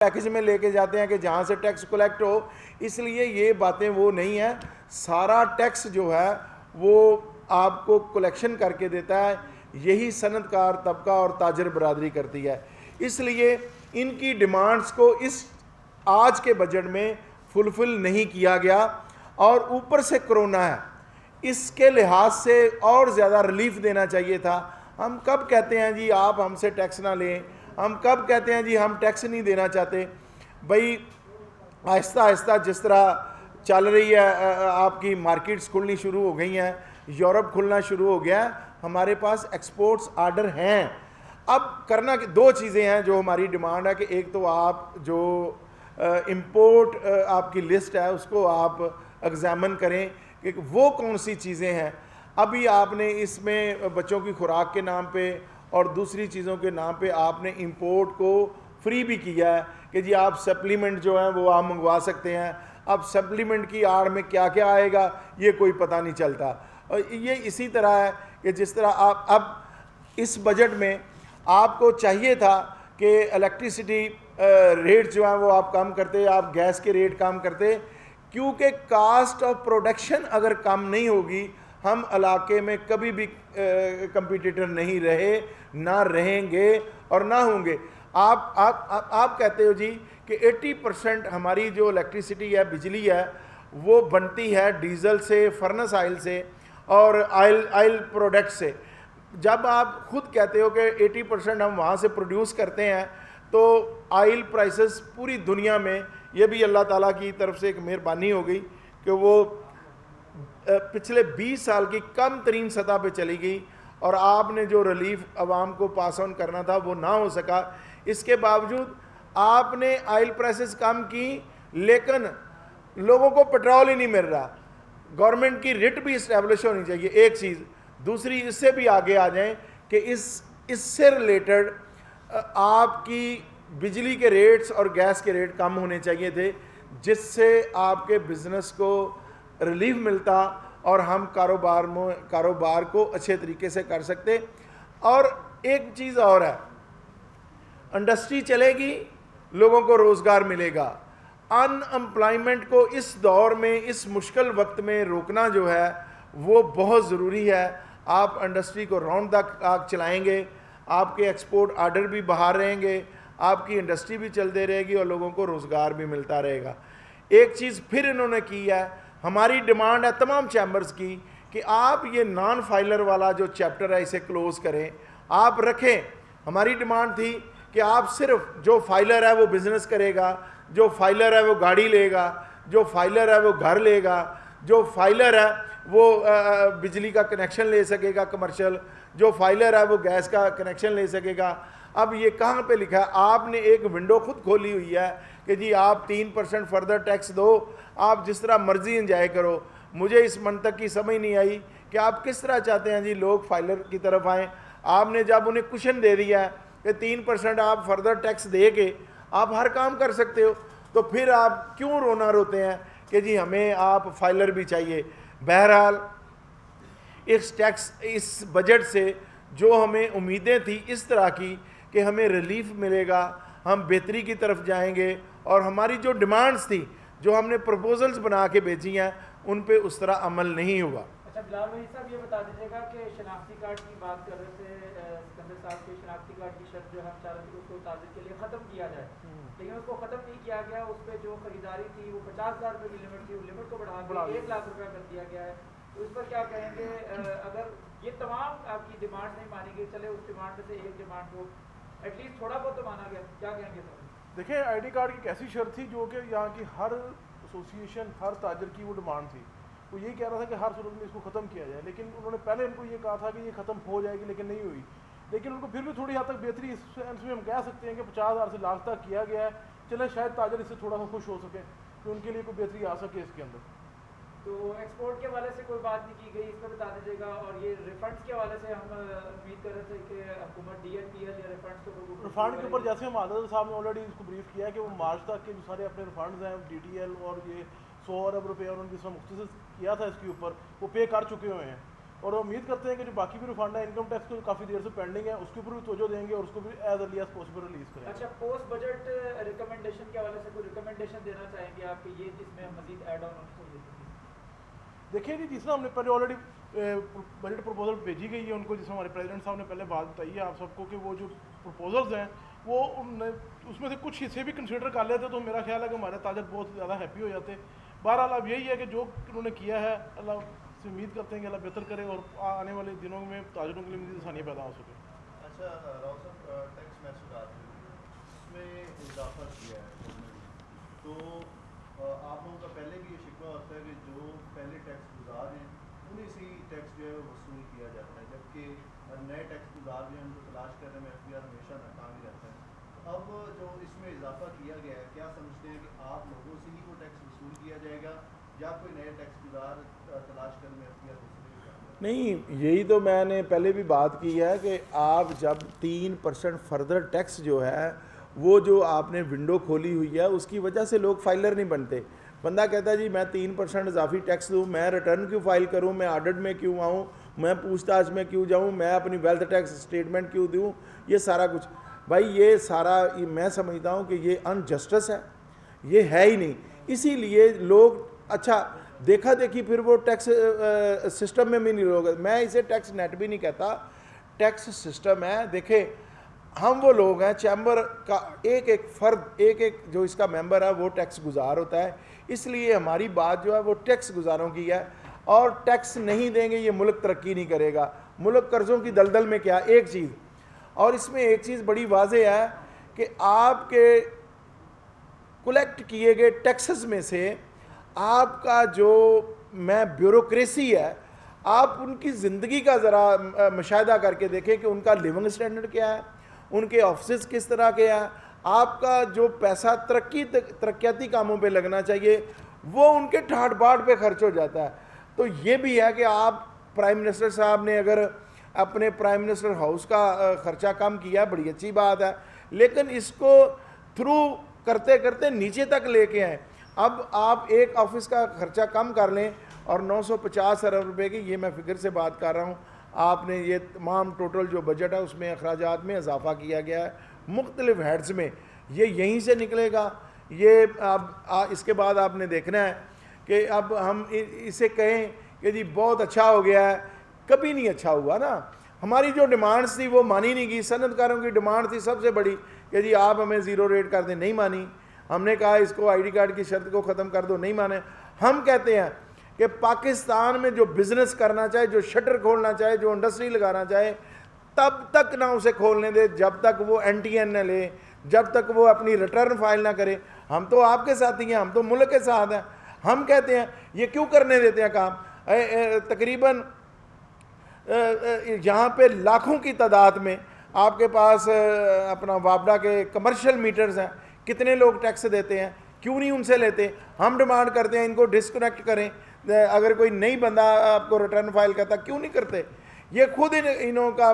Package میں لے کے جاتے ہیں کہ جہاں سے ٹیکس کلیکٹ ہو، اس لیے یہ باتیں وہ نہیں ہیں. سارا ٹیکس جو ہے وہ آپ کو کلیکشن کر کے دیتا ہے، یہی صنعت کار طبقہ اور تاجر برادری کرتی ہے. اس لیے ان کی ڈیمانڈز کو اس آج کے بجٹ میں فلفل نہیں کیا گیا، اور اوپر سے کرونا ہے، اس کے لحاظ سے اور زیادہ ریلیف دینا چاہیے تھا. ہم کب کہتے ہیں جی آپ ہم سے ٹیکس نہ لیں، ہم کب کہتے ہیں جی ہم ٹیکس نہیں دینا چاہتے. بھئی آہستہ آہستہ جس طرح چل رہی ہے، آپ کی مارکیٹس کھلنی شروع ہو گئی ہیں، یورپ کھلنا شروع ہو گیا ہے، ہمارے پاس ایکسپورٹس آرڈر ہیں. اب کرنا کہ دو چیزیں ہیں جو ہماری ڈیمانڈ ہے، کہ ایک تو آپ جو امپورٹ آپ کی لسٹ ہے اس کو آپ ایگزامن کریں کہ وہ کون سی چیزیں ہیں. ابھی آپ نے اس میں بچوں کی خوراک کے نام پہ اور دوسری چیزوں کے نام پہ آپ نے امپورٹ کو فری بھی کیا ہے کہ جی آپ سپلیمنٹ جو ہیں وہ آپ منگوا سکتے ہیں. اب سپلیمنٹ کی آڑ میں کیا کیا آئے گا یہ کوئی پتہ نہیں چلتا. اور یہ اسی طرح ہے کہ جس طرح آپ اب اس بجٹ میں آپ کو چاہیے تھا کہ الیکٹریسٹی ریٹ جو ہیں وہ آپ کم کرتے، آپ گیس کے ریٹ کم کرتے، کیونکہ کاسٹ آف پروڈکشن اگر کم نہیں ہوگی ہم علاقے میں کبھی بھی کمپیٹیٹر نہیں رہے، نہ رہیں گے اور نہ ہوں گے. آپ کہتے ہو جی کہ 80% ہماری جو الیکٹریسٹی ہے، بجلی ہے، وہ بنتی ہے ڈیزل سے، فرنس آئل سے اور آئل پروڈکٹ سے. جب آپ خود کہتے ہو کہ 80% ہم وہاں سے پروڈیوس کرتے ہیں، تو آئل پرائسز پوری دنیا میں، یہ بھی اللہ تعالیٰ کی طرف سے ایک مہربانی ہو گئی کہ وہ پچھلے 20 سال کی کم ترین سطح پہ چلی گئی، اور آپ نے جو ریلیف عوام کو پاس آن کرنا تھا وہ نہ ہو سکا. اس کے باوجود آپ نے آئل پرائسز کم کی، لیکن لوگوں کو پیٹرول ہی نہیں مل رہا. گورنمنٹ کی ریٹ بھی اسٹیبلش ہونی چاہیے، ایک چیز. دوسری اس سے بھی آگے آ جائیں کہ اس سے ریلیٹڈ آپ کی بجلی کے ریٹس اور گیس کے ریٹ کم ہونے چاہیے تھے، جس سے آپ کے بزنس کو ریلیف ملتا اور ہم کاروبار کو اچھے طریقے سے کر سکتے. اور ایک چیز اور ہے، انڈسٹری چلے گی، لوگوں کو روزگار ملے گا. ان امپلائمنٹ کو اس دور میں، اس مشکل وقت میں روکنا جو ہے وہ بہت ضروری ہے. آپ انڈسٹری کو راؤنڈ دا کلاک چلائیں گے، آپ کے ایکسپورٹ آرڈر بھی بہار رہیں گے، آپ کی انڈسٹری بھی چلتے رہے گی اور لوگوں کو روزگار بھی ملتا رہے گا. ایک چیز پھر انہوں نے کی ہے، ہماری ڈیمانڈ ہے تمام چیمبرز کی کہ آپ یہ نان فائلر والا جو چیپٹر ہے اسے کلوز کریں، آپ رکھیں. ہماری ڈیمانڈ تھی کہ آپ صرف جو فائلر ہے وہ بزنس کرے گا، جو فائلر ہے وہ گاڑی لے گا، جو فائلر ہے وہ گھر لے گا، جو فائلر ہے وہ بجلی کا کنیکشن لے سکے گا کمرشل، جو فائلر ہے وہ گیس کا کنیکشن لے سکے گا. اب یہ کہاں پہ لکھا ہے؟ آپ نے ایک ونڈو خود کھولی ہوئی ہے کہ جی آپ 3% فردر ٹیکس دو، آپ جس طرح مرضی انجوائے کرو. مجھے اس منطق کی سمجھ نہیں آئی کہ آپ کس طرح چاہتے ہیں جی لوگ فائلر کی طرف آئیں. آپ نے جب انہیں کوشن دے دیا ہے کہ 3% آپ فردر ٹیکس دے کے آپ ہر کام کر سکتے ہو، تو پھر آپ کیوں رونا روتے ہیں کہ جی ہمیں آپ فائلر بھی چاہیے. بہرحال اس بجٹ سے جو ہمیں امیدیں تھیں اس طرح کی کہ ہمیں ریلیف ملے گا، ہم بہتری کی طرف جائیں گے، اور ہماری جو ڈیمانڈز تھی، جو ہم نے پروپوزلز بنا کے بھیجی ہیں، ان پہ اس طرح عمل نہیں ہوا. اچھا بلال بھائی صاحب، یہ بتا دیجیے گا کہ شناختی کارڈ کی بات کر رہے تھے سکندر صاحب کے، شناختی کارڈ کی شرط جو ہم چاہ رہے تھے اس کو تعزیت کے لیے ختم کیا جائے، لیکن اس کو ختم نہیں کیا گیا. اس پہ جو خریداری تھی وہ 50,000 روپے کی لمٹ تھی، اس لمٹ کو بڑھا کے 1 لاکھ روپے کر دیا گیا ہے. تو اس پر کیا کہیں گے؟ اگر یہ تمام آپ کی ڈیمانڈ نہیں مانی گئی، چلے اس ڈیمانڈ میں سے ایک ڈیمانڈ کو ایٹ لیسٹ تھوڑا بہت تو مانا گیا، کیا کہیں گے سر؟ دیکھیں آئی ڈی کارڈ کی ایک ایسی شرط تھی جو کہ یہاں کی ہر ایسوسیشن، ہر تاجر کی وہ ڈیمانڈ تھی. وہ یہی کہہ رہا تھا کہ ہر صورت میں اس کو ختم کیا جائے، لیکن انہوں نے پہلے ان کو یہ کہا تھا کہ یہ ختم ہو جائے گی، لیکن نہیں ہوئی. لیکن ان کو پھر بھی تھوڑی حد تک بہتری اس میں ہم کہہ سکتے ہیں کہ 50,000 سے لاکھ تک کیا گیا ہے. چلیں شاید تاجر اس سے تھوڑا سا خوش ہو سکے کہ ان کے لیے کوئی بہتری آ سکے اس کے اندر. تو ایکسپورٹ کے حوالے سے کوئی بات نہیں کی گئی، اس پہ بتا دیجیے گا. اور یہ ریفنڈس کے حوالے سے ہم امید کر رہے تھے کہ حکومت ڈی این پی ایل یا ریفنڈس کے اوپر ریفنڈ کے اوپر جیسے ہم عادل صاحب نے آلریڈی اس کو بریف کیا ہے کہ وہ مارچ تک کے جو سارے اپنے ریفنڈز ہیں ڈی ٹی ایل اور یہ 100 ارب روپے اور ان کی مختصر کیا تھا اس کے اوپر وہ پے کر چکے ہوئے ہیں. اور امید کرتے ہیں کہ جو باقی بھی ریفنڈ ہے انکم ٹیکس کو کافی دیر سے پینڈنگ ہے اس کے اوپر بھی توجہ دیں گے اور اس کو بھی as early as possible release کریں گے. اچھا پوسٹ بجٹ ریکمنڈیشن کے حوالے سے کوئی ریکمنڈیشن دینا چاہیں گے آپ کہ یہ اس میں مزید ایڈ آن ہونا چاہیے؟ دیکھیں جی جس طرح ہم نے پہلے آلریڈی بجٹ پروپوزل بھیجی گئی ہے ان کو، جس میں ہمارے پریزیڈنٹ صاحب نے پہلے بات بتائی ہے آپ سب کو کہ وہ جو پروپوزلز ہیں وہ اس میں سے کچھ حصے بھی کنسیڈر کر لیتے تو میرا خیال ہے کہ ہمارے تاجر بہت زیادہ ہیپی ہو جاتے. بہرحال اب یہی ہے کہ جو انہوں نے کیا ہے اللہ سے امید کرتے ہیں کہ اللہ بہتر کرے اور آنے والے دنوں میں تاجروں کے لیے مزید آسانیاں پیدا ہو سکے. اچھا راؤ صاحب ٹیکس محسوسات اس میں اضافہ کیا ہے تو آپ لوگوں کا پہلے بھی یہ شکوہ ہوتا ہے کہ جو پہلے ٹیکس گزار ہیں انہیں سے ٹیکس جو ہے وصول کیا جاتا ہے، جبکہ نئے ٹیکس گزار جو ہیں ان کو تلاش کرنے میں اختیار ہمیشہ ناکام ہی رہتا ہے. اب جو اس میں اضافہ کیا گیا ہے کیا سمجھتے ہیں کہ آپ لوگوں سے ہی وہ ٹیکس وصول کیا جائے گا یا کوئی نئے ٹیکس گزار تلاش کرنے میں اختیار وصول کرے گا؟ نہیں، یہی تو میں نے پہلے بھی بات کی ہے کہ آپ جب 3% فردر ٹیکس جو ہے وہ جو آپ نے ونڈو کھولی ہوئی ہے اس کی وجہ سے لوگ فائلر نہیں بنتے. بندہ کہتا ہے جی میں 3% اضافی ٹیکس دوں، میں ریٹرن کیوں فائل کروں، میں آڈٹ میں کیوں آؤں، میں پوچھ تاچھ میں کیوں جاؤں، میں اپنی ویلتھ ٹیکس اسٹیٹمنٹ کیوں دوں. یہ سارا کچھ بھائی یہ سارا میں سمجھتا ہوں کہ یہ ان جسٹس ہے، یہ ہے ہی نہیں. اسی لیے لوگ اچھا دیکھا دیکھی پھر وہ ٹیکس سسٹم میں بھی نہیں لوگ، میں اسے ٹیکس نیٹ بھی نہیں کہتا، ٹیکس سسٹم ہے. دیکھیں ہم وہ لوگ ہیں، چیمبر کا ایک ایک فرد ایک ایک جو اس کا ممبر ہے وہ ٹیکس گزار ہوتا ہے، اس لیے ہماری بات جو ہے وہ ٹیکس گزاروں کی ہے. اور ٹیکس نہیں دیں گے یہ ملک ترقی نہیں کرے گا. ملک قرضوں کی دلدل میں کیا ایک چیز، اور اس میں ایک چیز بڑی واضح ہے کہ آپ کے کلیکٹ کیے گئے ٹیکسز میں سے آپ کا جو میں بیوروکریسی ہے، آپ ان کی زندگی کا ذرا مشاہدہ کر کے دیکھیں کہ ان کا لیونگ سٹینڈرڈ کیا ہے، ان کے آفسز کس طرح کے ہیں. آپ کا جو پیسہ ترقیاتی کاموں پہ لگنا چاہیے وہ ان کے ٹھاٹ باٹ پہ خرچ ہو جاتا ہے. تو یہ بھی ہے کہ آپ پرائم منسٹر صاحب نے اگر اپنے پرائم منسٹر ہاؤس کا خرچہ کم کیا بڑی اچھی بات ہے، لیکن اس کو تھرو کرتے کرتے نیچے تک لے کے آئیں. اب آپ ایک آفس کا خرچہ کم کر لیں اور 950 ارب روپے کی، یہ میں فگر سے بات کر رہا ہوں، آپ نے یہ تمام ٹوٹل جو بجٹ ہے اس میں اخراجات میں اضافہ کیا گیا ہے مختلف ہیڈز میں، یہ یہیں سے نکلے گا. یہ اب اس کے بعد آپ نے دیکھنا ہے کہ اب ہم اسے کہیں کہ جی بہت اچھا ہو گیا ہے، کبھی نہیں اچھا ہوا نا. ہماری جو ڈیمانڈس تھی وہ مانی نہیں گئی. صنعت کاروں کی ڈیمانڈ تھی سب سے بڑی کہ جی آپ ہمیں زیرو ریٹ کر دیں، نہیں مانی. ہم نے کہا اس کو آئی ڈی کارڈ کی شرط کو ختم کر دو، نہیں مانے. ہم کہتے ہیں کہ پاکستان میں جو بزنس کرنا چاہے، جو شٹر کھولنا چاہے، جو انڈسٹری لگانا چاہے، تب تک نہ اسے کھولنے دے جب تک وہ این ٹی این نہ لے، جب تک وہ اپنی ریٹرن فائل نہ کرے. ہم تو آپ کے ساتھ ہی ہیں، ہم تو ملک کے ساتھ ہیں. ہم کہتے ہیں یہ کیوں کرنے دیتے ہیں کام. تقریباً یہاں پہ لاکھوں کی تعداد میں آپ کے پاس اپنا وابڈا کے کمرشل میٹرز ہیں، کتنے لوگ ٹیکس دیتے ہیں، کیوں نہیں ان سے لیتے. ہم ڈیمانڈ کرتے ہیں ان کو ڈسکنیکٹ کریں. اگر کوئی نئی بندہ آپ کو ریٹرن فائل کرتا کیوں نہیں کرتے. یہ خود انہوں کا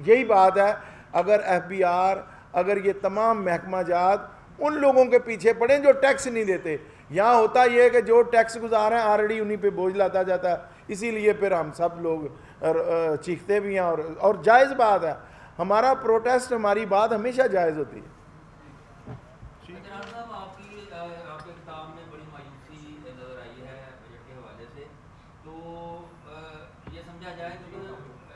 یہی بات ہے. اگر ایف بی آر، اگر یہ تمام محکمہ جات ان لوگوں کے پیچھے پڑیں جو ٹیکس نہیں دیتے. یہاں ہوتا یہ ہے کہ جو ٹیکس گزار ہیں آلریڈی انہی پہ بوجھ لاتا جاتا ہے. اسی لیے پھر ہم سب لوگ چیختے بھی ہیں اور جائز بات ہے. ہمارا پروٹیسٹ، ہماری بات ہمیشہ جائز ہوتی ہے. جناب صاحب آپ کے کتاب میں بڑی مایوسی نظر آئی ہے بجٹ کے حوالے سے، تو یہ سمجھا جائے کہ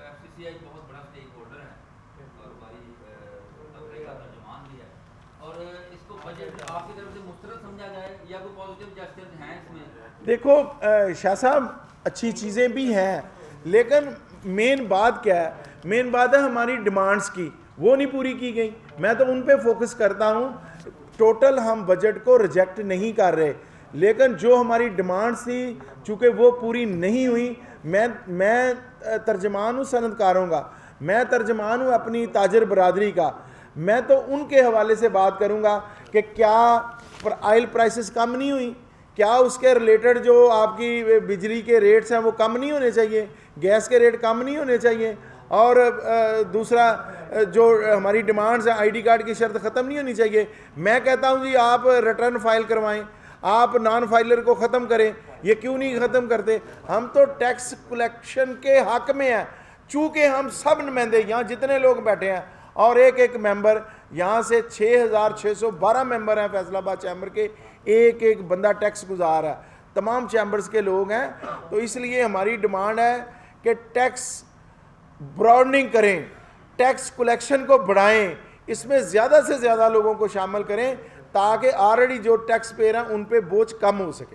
ایف سی سی آئی بہت بڑا اسٹیک ہولڈر ہے اور ہماری تفریح کا ترجمان بھی ہے، اور اس کو بجٹ آپ کی طرف سے مسترد سمجھا جائے یا کوئی پازیٹیو جسٹر ہیں اس میں؟ دیکھو شاہ صاحب اچھی چیزیں بھی ہیں، لیکن مین بات کیا ہے؟ مین بات ہے ہماری ڈیمانڈز کی، وہ نہیں پوری کی گئی. میں تو ان پہ فوکس کرتا ہوں. ٹوٹل ہم بجٹ کو ریجیکٹ نہیں کر رہے، لیکن جو ہماری ڈیمانڈز تھی چونکہ وہ پوری نہیں ہوئی. میں ترجمان ہوں صنعت کاروں کا، میں ترجمان ہوں اپنی تاجر برادری کا. میں تو ان کے حوالے سے بات کروں گا کہ کیا آئل پرائسز کم نہیں ہوئی، کیا اس کے ریلیٹڈ جو آپ کی بجلی کے ریٹس ہیں وہ کم نہیں ہونے چاہیے، گیس کے ریٹ کم نہیں ہونے چاہیے. اور دوسرا جو ہماری ڈیمانڈز ہیں آئی ڈی کارڈ کی شرط ختم نہیں ہونی چاہیے. میں کہتا ہوں جی آپ ریٹرن فائل کروائیں. آپ نان فائلر کو ختم کریں، یہ کیوں نہیں ختم کرتے؟ ہم تو ٹیکس کلیکشن کے حق میں ہیں، چونکہ ہم سب نمائندے یہاں جتنے لوگ بیٹھے ہیں اور ایک ایک ممبر، یہاں سے 6612 ممبر ہیں فیصل آباد چیمبر کے، ایک ایک بندہ ٹیکس گزار ہے، تمام چیمبرز کے لوگ ہیں. تو اس لیے ہماری ڈیمانڈ ہے کہ ٹیکس براڈننگ کریں، ٹیکس کلیکشن کو بڑھائیں، اس میں زیادہ سے زیادہ لوگوں کو شامل کریں تاکہ آلریڈی جو ٹیکس پیئر ہیں ان پہ بوجھ کم ہو سکے.